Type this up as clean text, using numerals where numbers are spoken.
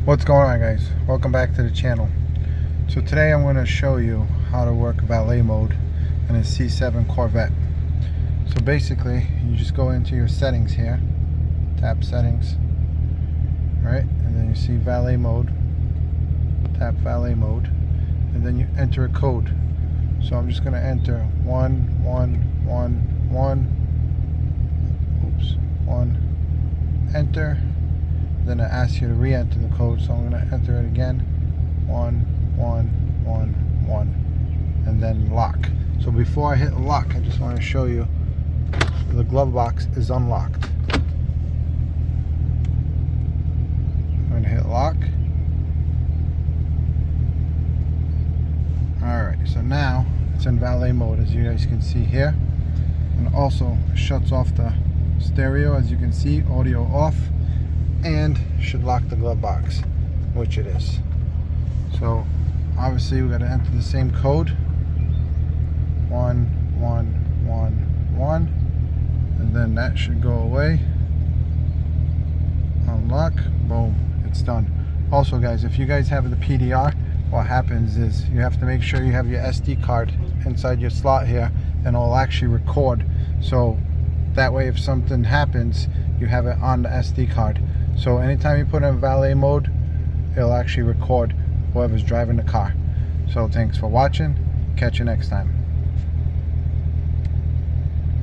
What's going on, guys? Welcome back to the channel. So today I'm going to show you how to work valet mode in a C7 Corvette. So basically you just go into your settings here, tap settings, right, and then you see valet mode, tap valet mode, and then you enter a code. So I'm just going to enter 1, enter. Then it asks you to re-enter the code, so I'm going to enter it again, 1, and then lock. So before I hit lock, I just want to show you the glove box is unlocked. I'm going to hit lock. Alright, so now it's in valet mode, as you guys can see here, and also shuts off the stereo, as you can see, audio off, and should lock the glove box, which it is. So obviously we got to enter the same code, 1, and then that should go away. Unlock, boom, it's done. Also, guys, if you guys have the PDR, what happens is you have to make sure you have your SD card inside your slot here, and it'll actually record. So that way, if something happens, you have it on the SD card. So anytime you put in valet mode, it'll actually record whoever's driving the car. So thanks for watching. Catch you next time.